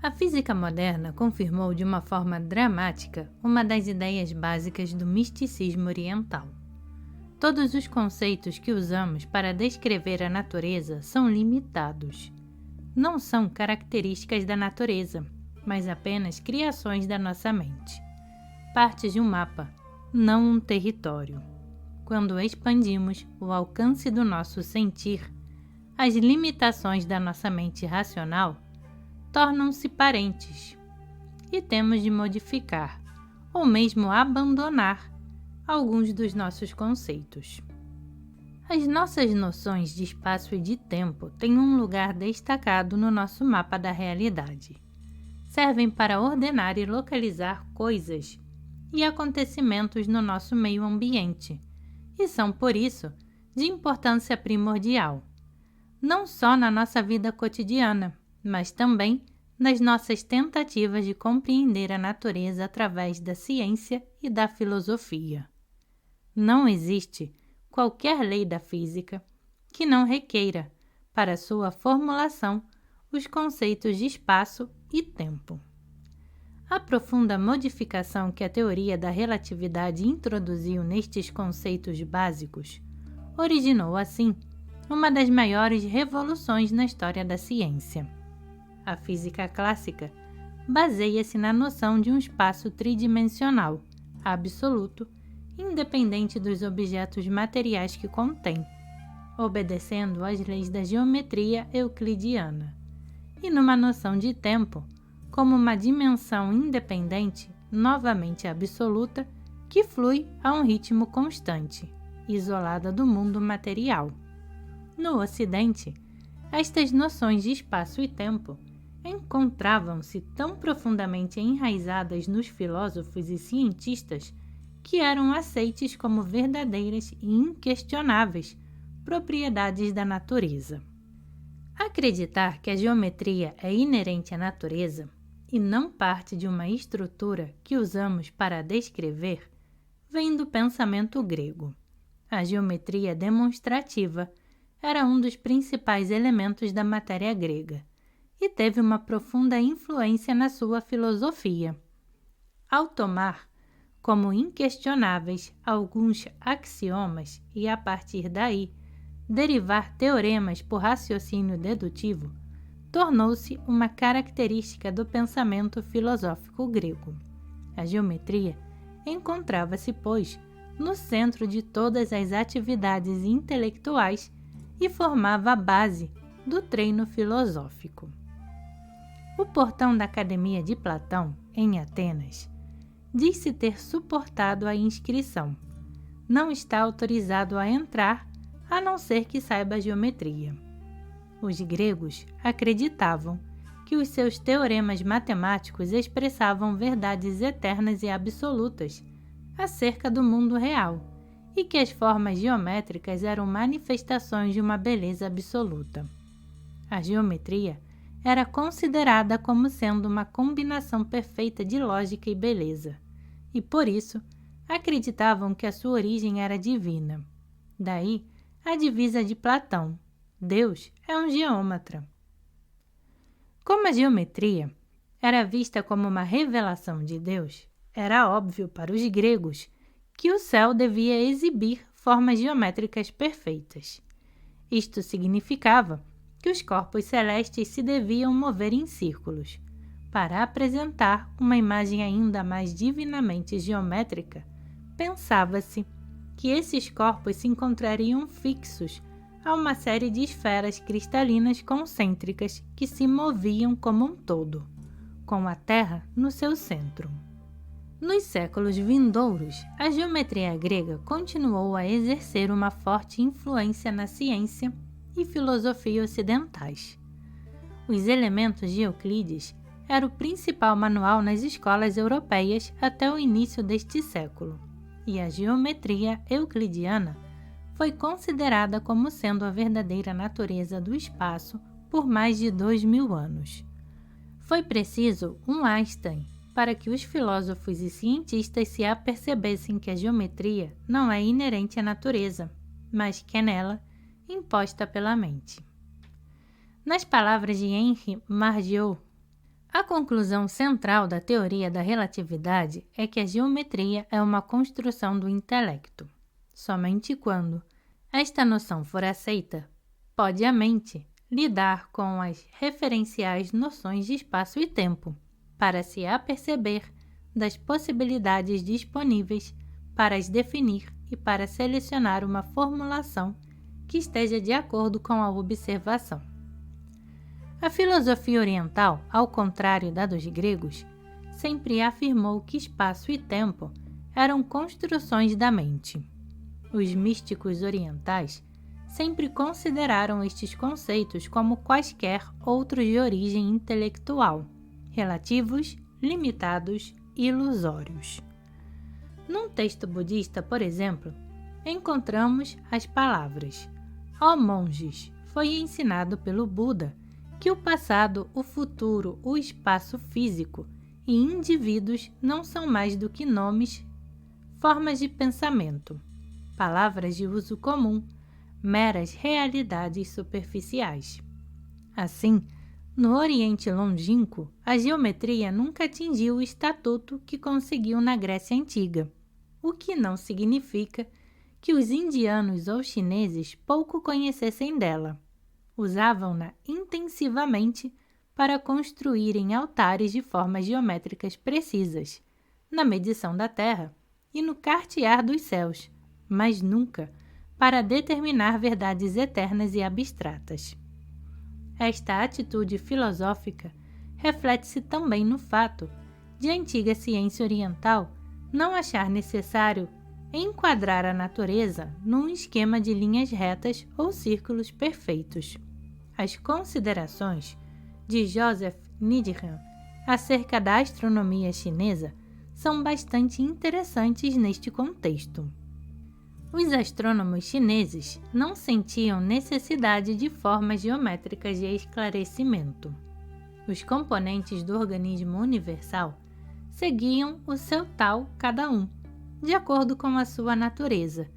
A física moderna confirmou de uma forma dramática uma das ideias básicas do misticismo oriental. Todos os conceitos que usamos para descrever a natureza são limitados. Não são características da natureza, mas apenas criações da nossa mente. Partes de um mapa, não um território. Quando expandimos o alcance do nosso sentir, as limitações da nossa mente racional tornam-se parentes e temos de modificar ou mesmo abandonar alguns dos nossos conceitos. As nossas noções de espaço e de tempo têm um lugar destacado no nosso mapa da realidade. Servem para ordenar e localizar coisas e acontecimentos no nosso meio ambiente e são, por isso, de importância primordial, não só na nossa vida cotidiana, mas também nas nossas tentativas de compreender a natureza através da ciência e da filosofia. Não existe qualquer lei da física que não requeira, para sua formulação, os conceitos de espaço e tempo. A profunda modificação que a teoria da relatividade introduziu nestes conceitos básicos originou, assim, uma das maiores revoluções na história da ciência. A física clássica baseia-se na noção de um espaço tridimensional, absoluto, independente dos objetos materiais que contém, obedecendo às leis da geometria euclidiana, e numa noção de tempo como uma dimensão independente, novamente absoluta, que flui a um ritmo constante, isolada do mundo material. No Ocidente, estas noções de espaço e tempo encontravam-se tão profundamente enraizadas nos filósofos e cientistas que eram aceites como verdadeiras e inquestionáveis propriedades da natureza. Acreditar que a geometria é inerente à natureza e não parte de uma estrutura que usamos para a descrever vem do pensamento grego. A geometria demonstrativa era um dos principais elementos da matéria grega e teve uma profunda influência na sua filosofia. Ao tomar como inquestionáveis alguns axiomas e, a partir daí, derivar teoremas por raciocínio dedutivo, tornou-se uma característica do pensamento filosófico grego. A geometria encontrava-se, pois, no centro de todas as atividades intelectuais e formava a base do treino filosófico. O portão da Academia de Platão, em Atenas, diz-se ter suportado a inscrição. Não está autorizado a entrar, a não ser que saiba geometria. Os gregos acreditavam que os seus teoremas matemáticos expressavam verdades eternas e absolutas acerca do mundo real e que as formas geométricas eram manifestações de uma beleza absoluta. A geometria era considerada como sendo uma combinação perfeita de lógica e beleza, e por isso acreditavam que a sua origem era divina. Daí a divisa de Platão: Deus é um geômetra. Como a geometria era vista como uma revelação de Deus, era óbvio para os gregos que o céu devia exibir formas geométricas perfeitas. Isto significava que os corpos celestes se deviam mover em círculos. Para apresentar uma imagem ainda mais divinamente geométrica, pensava-se que esses corpos se encontrariam fixos a uma série de esferas cristalinas concêntricas que se moviam como um todo, com a Terra no seu centro. Nos séculos vindouros, a geometria grega continuou a exercer uma forte influência na ciência e filosofia ocidentais. Os Elementos de Euclides era o principal manual nas escolas europeias até o início deste século, e a geometria euclidiana foi considerada como sendo a verdadeira natureza do espaço por mais de 2000 anos. Foi preciso um Einstein para que os filósofos e cientistas se apercebessem que a geometria não é inerente à natureza, mas que é nela imposta pela mente. Nas palavras de Henri Margeau, A conclusão central da teoria da relatividade é que a geometria é uma construção do intelecto. Somente quando esta noção for aceita, pode a mente lidar com as referenciais noções de espaço e tempo, para se aperceber das possibilidades disponíveis para as definir e para selecionar uma formulação que esteja de acordo com a observação. A filosofia oriental, ao contrário da dos gregos, sempre afirmou que espaço e tempo eram construções da mente. Os místicos orientais sempre consideraram estes conceitos como quaisquer outros de origem intelectual, relativos, limitados e ilusórios. Num texto budista, por exemplo, encontramos as palavras: ó monges, foi ensinado pelo Buda que o passado, o futuro, o espaço físico e indivíduos não são mais do que nomes, formas de pensamento, palavras de uso comum, meras realidades superficiais. Assim, no Oriente Longínquo, a geometria nunca atingiu o estatuto que conseguiu na Grécia Antiga, o que não significa que os indianos ou chineses pouco conhecessem dela. Usavam-na intensivamente para construírem altares de formas geométricas precisas, na medição da terra e no cartear dos céus, mas nunca para determinar verdades eternas e abstratas. Esta atitude filosófica reflete-se também no fato de a antiga ciência oriental não achar necessário enquadrar a natureza num esquema de linhas retas ou círculos perfeitos. As considerações de Joseph Needham acerca da astronomia chinesa são bastante interessantes neste contexto. Os astrônomos chineses não sentiam necessidade de formas geométricas de esclarecimento. Os componentes do organismo universal seguiam o seu tal cada um, de acordo com a sua natureza,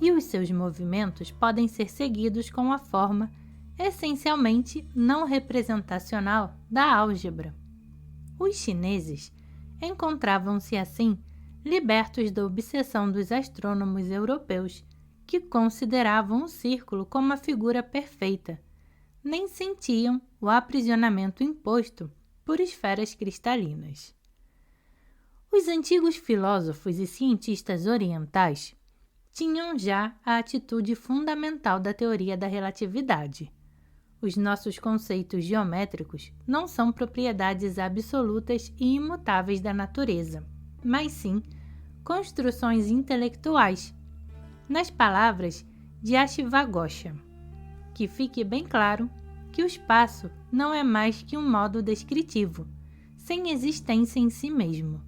e os seus movimentos podem ser seguidos com a forma essencialmente não representacional da álgebra. Os chineses encontravam-se assim libertos da obsessão dos astrônomos europeus, que consideravam o círculo como a figura perfeita, nem sentiam o aprisionamento imposto por esferas cristalinas. Os antigos filósofos e cientistas orientais tinham já a atitude fundamental da teoria da relatividade. Os nossos conceitos geométricos não são propriedades absolutas e imutáveis da natureza, mas sim construções intelectuais, nas palavras de Ashwagosha. Que fique bem claro que o espaço não é mais que um modo descritivo, sem existência em si mesmo.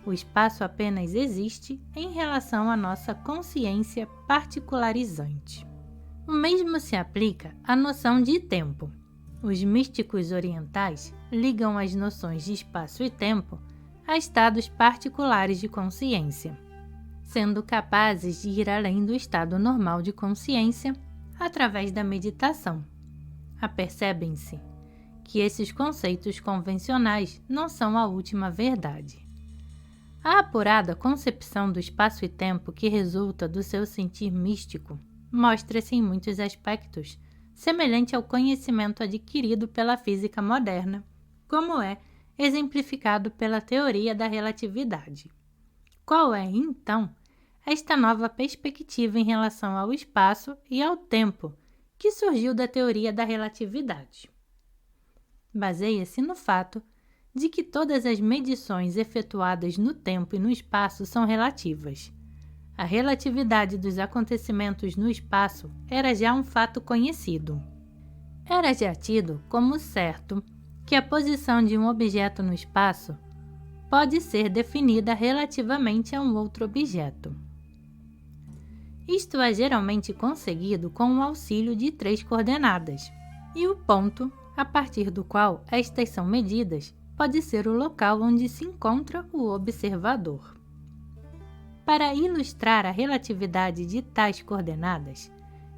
O espaço apenas existe em relação à nossa consciência particularizante. O mesmo se aplica à noção de tempo. Os místicos orientais ligam as noções de espaço e tempo a estados particulares de consciência, sendo capazes de ir além do estado normal de consciência através da meditação. Apercebem-se que esses conceitos convencionais não são a última verdade. A apurada concepção do espaço e tempo que resulta do seu sentir místico mostra-se em muitos aspectos semelhante ao conhecimento adquirido pela física moderna, como é exemplificado pela teoria da relatividade. Qual é, então, esta nova perspectiva em relação ao espaço e ao tempo que surgiu da teoria da relatividade? Baseia-se no fato de que todas as medições efetuadas no tempo e no espaço são relativas. A relatividade dos acontecimentos no espaço era já um fato conhecido. Era já tido como certo que a posição de um objeto no espaço pode ser definida relativamente a um outro objeto. Isto é geralmente conseguido com o auxílio de 3 coordenadas, e o ponto a partir do qual estas são medidas pode ser o local onde se encontra o observador. Para ilustrar a relatividade de tais coordenadas,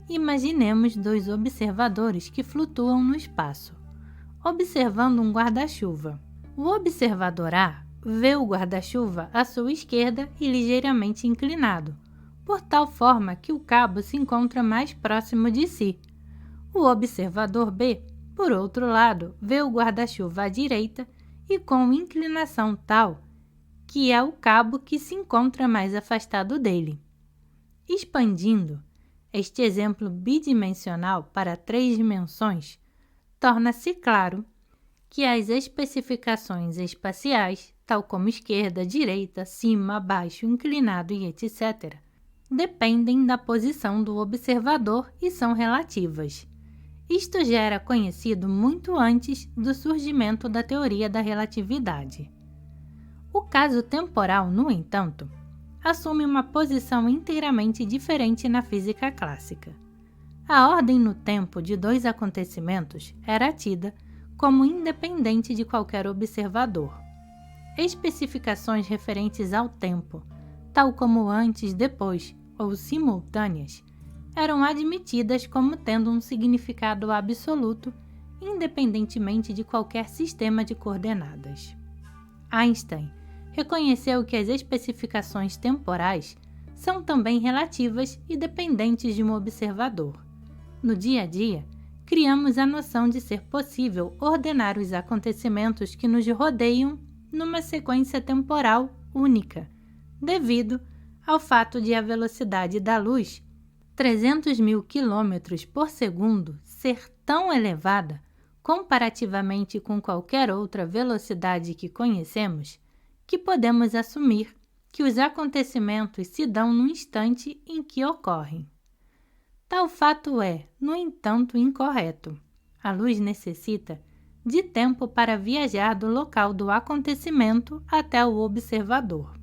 imaginemos 2 observadores que flutuam no espaço, observando um guarda-chuva. O observador A vê o guarda-chuva à sua esquerda e ligeiramente inclinado, por tal forma que o cabo se encontra mais próximo de si. O observador B, por outro lado, vê o guarda-chuva à direita e com inclinação tal que é o cabo que se encontra mais afastado dele. Expandindo, este exemplo bidimensional para 3 dimensões, torna-se claro que as especificações espaciais, tal como esquerda, direita, cima, baixo, inclinado e etc., dependem da posição do observador e são relativas. Isto já era conhecido muito antes do surgimento da teoria da relatividade. O caso temporal, no entanto, assume uma posição inteiramente diferente na física clássica. A ordem no tempo de 2 acontecimentos era tida como independente de qualquer observador. Especificações referentes ao tempo, tal como antes, depois ou simultâneas, eram admitidas como tendo um significado absoluto, independentemente de qualquer sistema de coordenadas. Einstein reconheceu que as especificações temporais são também relativas e dependentes de um observador. No dia a dia, criamos a noção de ser possível ordenar os acontecimentos que nos rodeiam numa sequência temporal única, devido ao fato de a velocidade da luz, 300.000 km por segundo, ser tão elevada, comparativamente com qualquer outra velocidade que conhecemos, que podemos assumir que os acontecimentos se dão no instante em que ocorrem. Tal fato é, no entanto, incorreto. A luz necessita de tempo para viajar do local do acontecimento até o observador.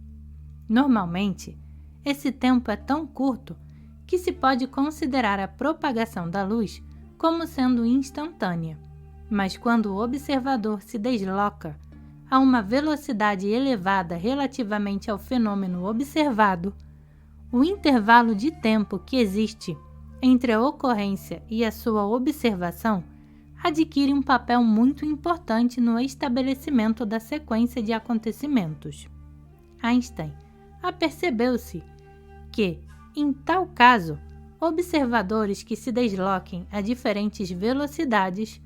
Normalmente, esse tempo é tão curto que se pode considerar a propagação da luz como sendo instantânea, mas quando o observador se desloca a uma velocidade elevada relativamente ao fenômeno observado, o intervalo de tempo que existe entre a ocorrência e a sua observação adquire um papel muito importante no estabelecimento da sequência de acontecimentos. Einstein apercebeu-se que, em tal caso, observadores que se desloquem a diferentes velocidades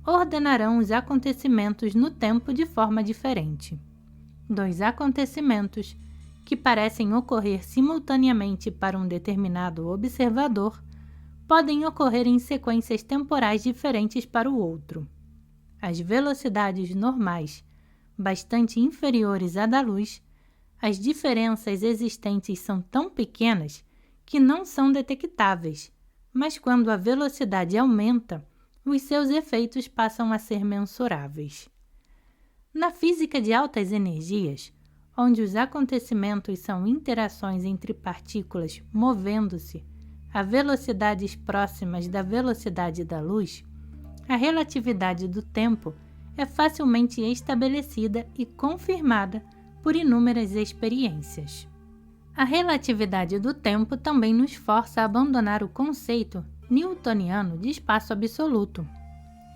ordenarão os acontecimentos no tempo de forma diferente. 2 acontecimentos que parecem ocorrer simultaneamente para um determinado observador podem ocorrer em sequências temporais diferentes para o outro. As velocidades normais, bastante inferiores à da luz, as diferenças existentes são tão pequenas que não são detectáveis, mas quando a velocidade aumenta, os seus efeitos passam a ser mensuráveis. Na física de altas energias, onde os acontecimentos são interações entre partículas movendo-se a velocidades próximas da velocidade da luz, a relatividade do tempo é facilmente estabelecida e confirmada por inúmeras experiências. A relatividade do tempo também nos força a abandonar o conceito newtoniano de espaço absoluto.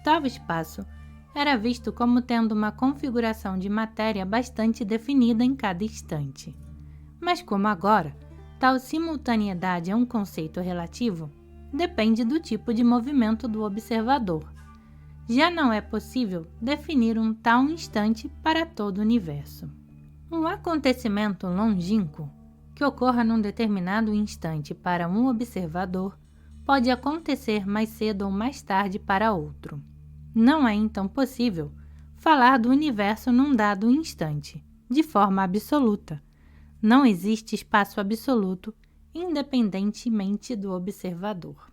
Tal espaço era visto como tendo uma configuração de matéria bastante definida em cada instante. Mas como agora, tal simultaneidade é um conceito relativo, depende do tipo de movimento do observador. Já não é possível definir um tal instante para todo o universo. Um acontecimento longínquo que ocorra num determinado instante para um observador pode acontecer mais cedo ou mais tarde para outro. Não é então possível falar do universo num dado instante, de forma absoluta. Não existe espaço absoluto, independentemente do observador.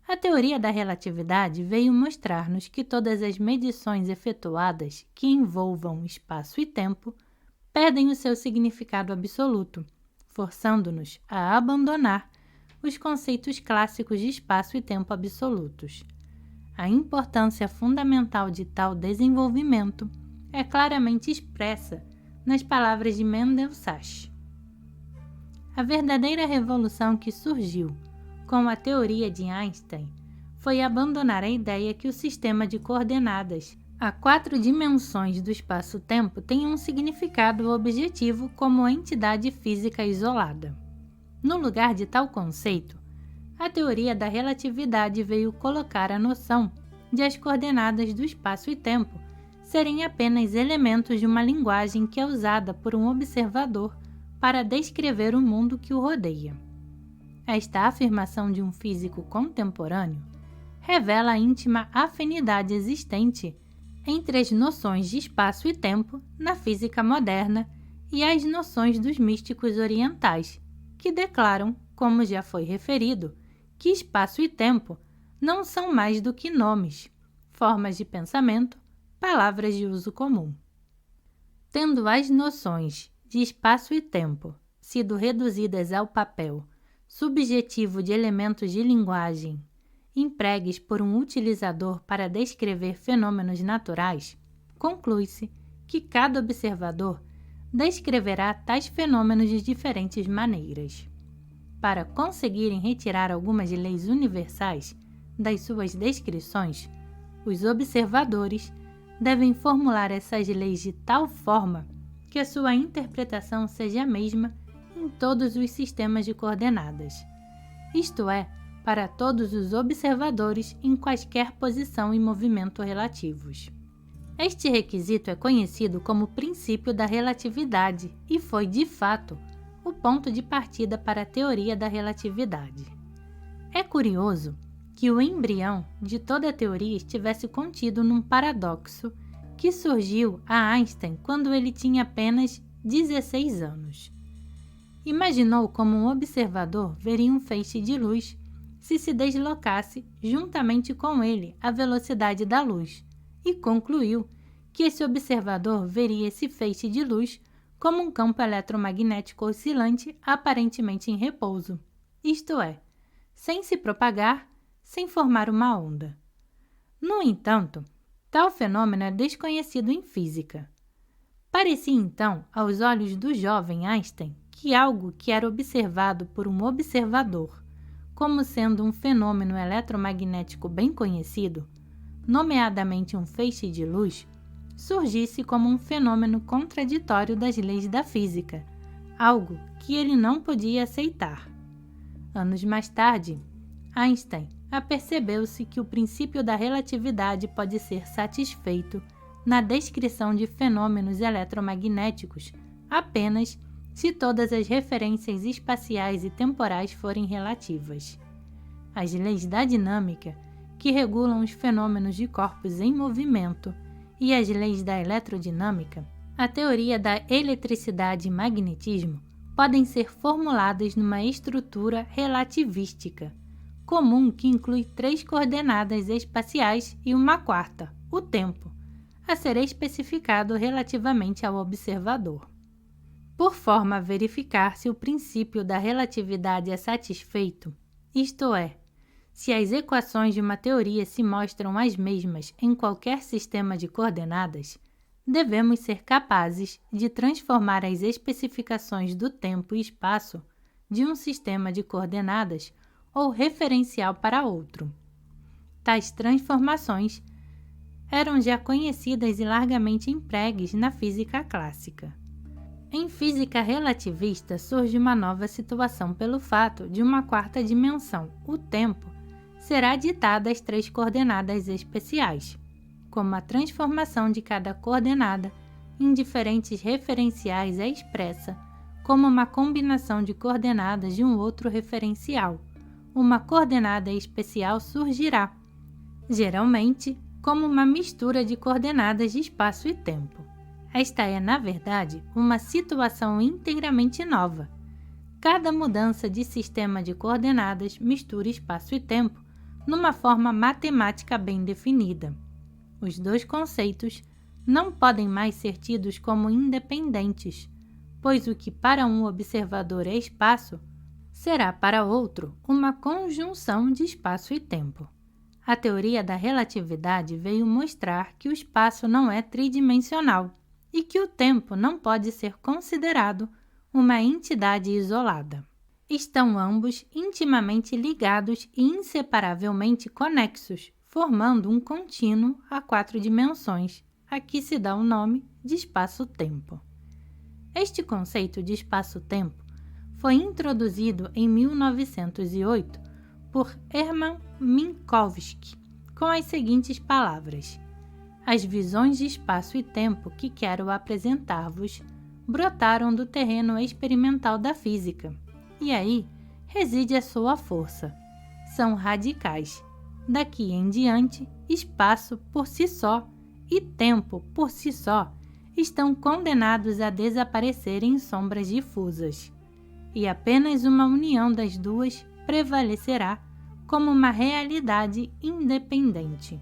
A teoria da relatividade veio mostrar-nos que todas as medições efetuadas que envolvam espaço e tempo perdem o seu significado absoluto, forçando-nos a abandonar os conceitos clássicos de espaço e tempo absolutos. A importância fundamental de tal desenvolvimento é claramente expressa nas palavras de Mendel Sachs. A verdadeira revolução que surgiu com a teoria de Einstein foi abandonar a ideia que o sistema de coordenadas As 4 dimensões do espaço-tempo têm um significado objetivo como entidade física isolada. No lugar de tal conceito, a teoria da relatividade veio colocar a noção de as coordenadas do espaço e tempo serem apenas elementos de uma linguagem que é usada por um observador para descrever o mundo que o rodeia. Esta afirmação de um físico contemporâneo revela a íntima afinidade existente entre as noções de espaço e tempo na física moderna e as noções dos místicos orientais, que declaram, como já foi referido, que espaço e tempo não são mais do que nomes, formas de pensamento, palavras de uso comum. Tendo as noções de espaço e tempo sido reduzidas ao papel subjetivo de elementos de linguagem empregues por um utilizador para descrever fenômenos naturais, conclui-se que cada observador descreverá tais fenômenos de diferentes maneiras. Para conseguirem retirar algumas leis universais das suas descrições, os observadores devem formular essas leis de tal forma que a sua interpretação seja a mesma em todos os sistemas de coordenadas, isto é, para todos os observadores em quaisquer posição e movimento relativos. Este requisito é conhecido como princípio da relatividade e foi, de fato, o ponto de partida para a teoria da relatividade. É curioso que o embrião de toda a teoria estivesse contido num paradoxo que surgiu a Einstein quando ele tinha apenas 16 anos. Imaginou como um observador veria um feixe de luz se deslocasse juntamente com ele a velocidade da luz, e concluiu que esse observador veria esse feixe de luz como um campo eletromagnético oscilante aparentemente em repouso, isto é, sem se propagar, sem formar uma onda. No entanto, tal fenômeno é desconhecido em física. Parecia então, aos olhos do jovem Einstein, que algo que era observado por um observador, como sendo um fenômeno eletromagnético bem conhecido, nomeadamente um feixe de luz, surgisse como um fenômeno contraditório das leis da física, algo que ele não podia aceitar. Anos mais tarde, Einstein apercebeu-se que o princípio da relatividade pode ser satisfeito na descrição de fenômenos eletromagnéticos apenas se todas as referências espaciais e temporais forem relativas. As leis da dinâmica, que regulam os fenômenos de corpos em movimento, e as leis da eletrodinâmica, a teoria da eletricidade e magnetismo, podem ser formuladas numa estrutura relativística, comum que inclui 3 coordenadas espaciais e uma quarta, o tempo, a ser especificado relativamente ao observador. Por forma a verificar se o princípio da relatividade é satisfeito, isto é, se as equações de uma teoria se mostram as mesmas em qualquer sistema de coordenadas, devemos ser capazes de transformar as especificações do tempo e espaço de um sistema de coordenadas ou referencial para outro. Tais transformações eram já conhecidas e largamente empregues na física clássica. Em física relativista surge uma nova situação pelo fato de uma quarta dimensão, o tempo, será ditada às 3 coordenadas especiais, como a transformação de cada coordenada em diferentes referenciais é expressa como uma combinação de coordenadas de um outro referencial. Uma coordenada especial surgirá, geralmente, como uma mistura de coordenadas de espaço e tempo. Esta é, na verdade, uma situação inteiramente nova. Cada mudança de sistema de coordenadas mistura espaço e tempo numa forma matemática bem definida. Os 2 conceitos não podem mais ser tidos como independentes, pois o que para um observador é espaço, será para outro uma conjunção de espaço e tempo. A teoria da relatividade veio mostrar que o espaço não é tridimensional e que o tempo não pode ser considerado uma entidade isolada. Estão ambos intimamente ligados e inseparavelmente conexos, formando um contínuo a 4 dimensões, a que se dá o nome de espaço-tempo. Este conceito de espaço-tempo foi introduzido em 1908 por Hermann Minkowski, com as seguintes palavras: as visões de espaço e tempo que quero apresentar-vos brotaram do terreno experimental da física, e aí reside a sua força. São radicais. Daqui em diante, espaço por si só e tempo por si só estão condenados a desaparecer em sombras difusas, e apenas uma união das duas prevalecerá como uma realidade independente.